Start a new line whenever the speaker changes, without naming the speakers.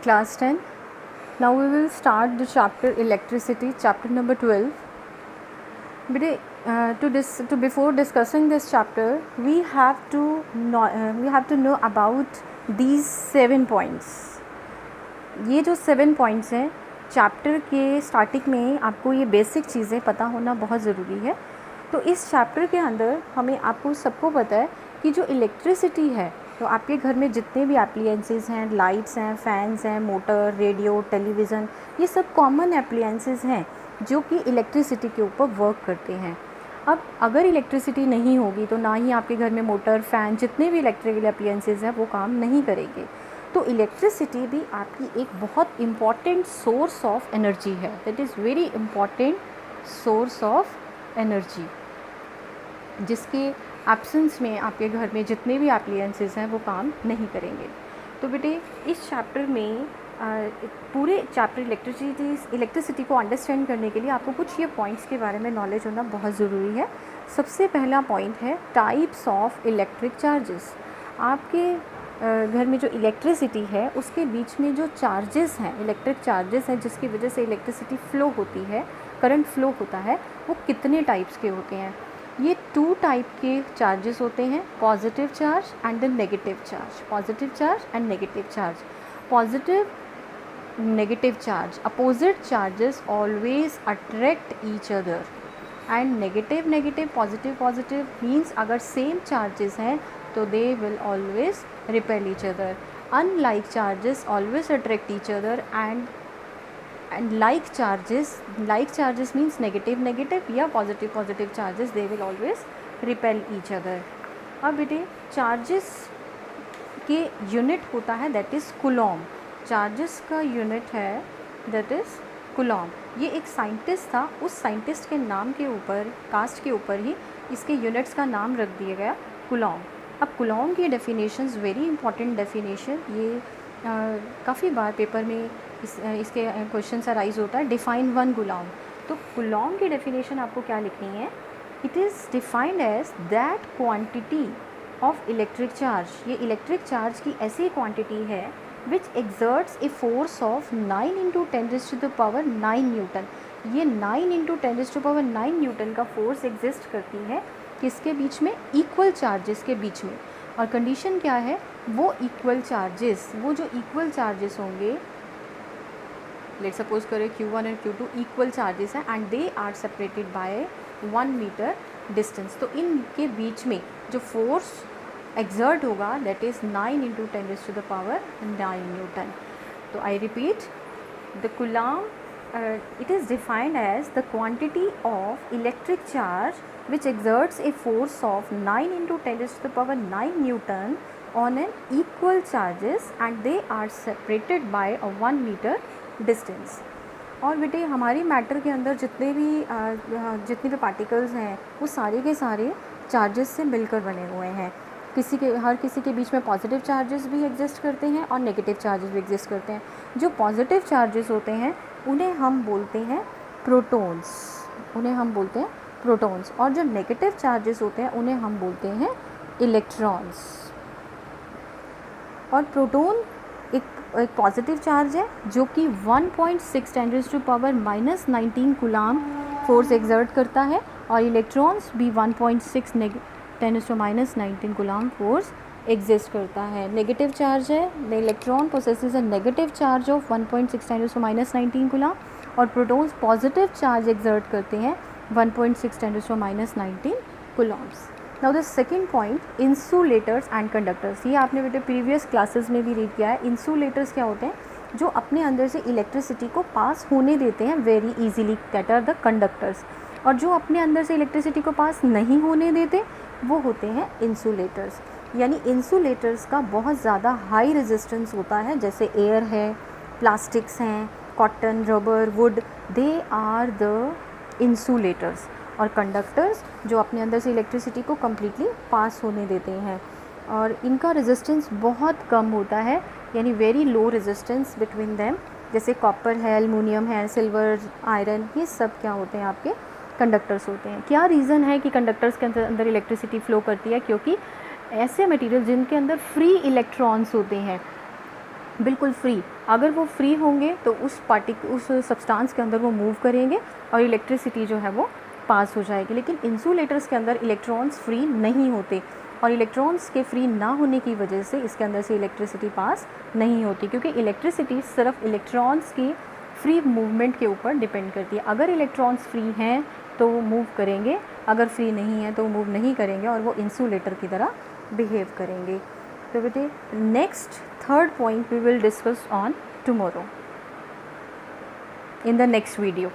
Class 10. Now we will start the chapter electricity, chapter number 12. Before discussing this chapter, we have to know about these 7 points. ये जो 7 points हैं chapter के starting में आपको ये basic चीज़ें पता होना बहुत ज़रूरी है. तो इस चैप्टर के अंदर हमें आपको सबको पता है कि जो इलेक्ट्रिसिटी है, तो आपके घर में जितने भी एप्लियंसेस हैं, लाइट्स हैं, फैंस हैं, मोटर, रेडियो, टेलीविज़न, ये सब कॉमन एप्लियंसेस हैं जो कि इलेक्ट्रिसिटी के ऊपर वर्क करते हैं. अब अगर इलेक्ट्रिसिटी नहीं होगी तो ना ही आपके घर में मोटर, फ़ैन, जितने भी इलेक्ट्रिकल एप्लियंसेस हैं वो काम नहीं करेंगे. तो इलेक्ट्रिसिटी भी आपकी एक बहुत इम्पॉर्टेंट सोर्स ऑफ एनर्जी है. That is very important source of energy, जिसके एब्सेंस में आपके घर में जितने भी एप्लियंसेस हैं वो काम नहीं करेंगे. तो बेटे इस चैप्टर में पूरे चैप्टर इलेक्ट्रिसिटी को अंडरस्टैंड करने के लिए आपको कुछ ये पॉइंट्स के बारे में नॉलेज होना बहुत ज़रूरी है. सबसे पहला पॉइंट है टाइप्स ऑफ इलेक्ट्रिक चार्जेस. आपके घर में जो इलेक्ट्रिसिटी है उसके बीच में जो चार्जेस हैं, इलेक्ट्रिक चार्जेस हैं, जिसकी वजह से इलेक्ट्रिसिटी फ़्लो होती है, करंट फ़्लो होता है, वो कितने टाइप्स के होते हैं. ये 2 टाइप के चार्जेस होते हैं, positive charge and the negative charge. Positive charge and negative charge. Positive negative charge, opposite charges always attract each other, and negative positive means अगर सेम चार्जेस हैं तो they will always repel each other. Unlike charges always attract each other and like charges means negative या positive charges, they will always repel each other. अब बेटे charges के unit होता है that is Coulomb. Charges का unit है that is Coulomb. ये एक साइंटिस्ट था, उस साइंटिस्ट के नाम के ऊपर, कास्ट के ऊपर ही इसके यूनिट्स का नाम रख दिया गया कूलॉम. अब कूलॉम की डेफिनेशंस वेरी इंपॉर्टेंट डेफिनेशन, ये काफ़ी बार पेपर में इसके क्वेश्चन अराइज होता है. Define one coulomb. तो कूलॉम की डेफिनेशन आपको क्या लिखनी है? It is defined as that quantity of electric charge. ये इलेक्ट्रिक चार्ज की ऐसी क्वांटिटी है which exerts a force of 9 × 10⁻⁹ newton. ये 9 × 10⁻⁹ न्यूटन का फोर्स एग्जिस्ट करती है किसके बीच में? इक्वल चार्जेस के बीच में. और कंडीशन क्या है? वो इक्वल चार्जेस, वो जो इक्वल चार्जेस होंगे, लेट सपोज करें Q1 और Q2 इक्वल चार्जेस हैं and they are separated by 1 meter distance. तो इनके बीच में जो फोर्स एक्सर्ट होगा दैट इज़ 9 × 10⁻⁹ न्यूटन. तो I repeat, the coulomb it is defined as the quantity of electric charge which exerts a force of 9 × 10⁻⁹ Newton on an equal charges and they are separated by a 1 meter distance. और बेटे हमारी matter के अंदर जितने भी particles हैं वो सारे के सारे चार्जेस से मिलकर बने हुए हैं. हर किसी के बीच में पॉजिटिव चार्जेस भी एग्जिस्ट करते हैं और नेगेटिव चार्जेस भी एग्जिस्ट करते हैं. जो पॉजिटिव चार्जेस होते हैं उन्हें हम बोलते हैं प्रोटॉन्स, और जो नेगेटिव चार्जेस होते हैं उन्हें हम बोलते हैं इलेक्ट्रॉन्स. और प्रोटॉन एक पॉजिटिव चार्ज है जो कि 1.6 × 10⁻⁻19 कूलॉम फोर्स एक्सर्ट करता है, और इलेक्ट्रॉन्स भी 1.6 × 10⁻⁻19 कूलॉम फोर्स एग्जिस्ट करता है. नेगेटिव चार्ज है, the electron possesses a negative charge of 1.6 × 10⁻⁻19 Coulomb, और प्रोटॉन्स पॉजिटिव चार्ज एक्सर्ट करते हैं 1.6 × 10⁻⁻19 Coulomb's. Now the second point, insulators and conductors. ये आपने बेटे प्रीवियस क्लासेस में भी रीड किया है. इंसुलेटर्स क्या होते हैं? जो अपने अंदर से इलेक्ट्रिसिटी को पास होने देते हैं very easily, that are the conductors. और जो अपने अंदर से इलेक्ट्रिसिटी को पास नहीं होने देते वो होते हैं इंसुलेटर्स. यानी इंसुलेटर्स का बहुत ज़्यादा हाई रेजिस्टेंस होता है, जैसे एयर है, प्लास्टिक्स हैं, cotton, rubber, wood, they are the insulators. और कंडक्टर्स जो अपने अंदर से इलेक्ट्रिसिटी को कम्प्लीटली पास होने देते हैं, और इनका रेजिस्टेंस बहुत कम होता है, यानी very low resistance between them. जैसे कॉपर है, एल्युमिनियम है, सिल्वर, आयरन, ये सब क्या होते हैं? आपके कंडक्टर्स होते हैं. क्या रीज़न है कि कंडक्टर्स के अंदर इलेक्ट्रिसिटी फ़्लो करती है? क्योंकि ऐसे मटेरियल जिनके अंदर फ्री इलेक्ट्रॉन्स होते हैं, बिल्कुल फ्री, अगर वो फ्री होंगे तो उस सब्सटेंस के अंदर वो मूव करेंगे और इलेक्ट्रिसिटी जो है वो पास हो जाएगी। लेकिन इंसुलेटर्स के अंदर इलेक्ट्रॉन्स फ्री नहीं होते और इलेक्ट्रॉन्स के फ्री ना होने की वजह से इसके अंदर से इलेक्ट्रिसिटी पास नहीं होती, क्योंकि इलेक्ट्रिसिटी सिर्फ इलेक्ट्रॉन्स की फ्री मूवमेंट के ऊपर डिपेंड करती है। अगर इलेक्ट्रॉन्स फ्री हैं तो वो मूव करेंगे, अगर फ्री नहीं है तो वो मूव नहीं करेंगे और वो इंसुलेटर की तरह बिहेव करेंगे। तो बेटे next third point we will discuss on tomorrow in the next video.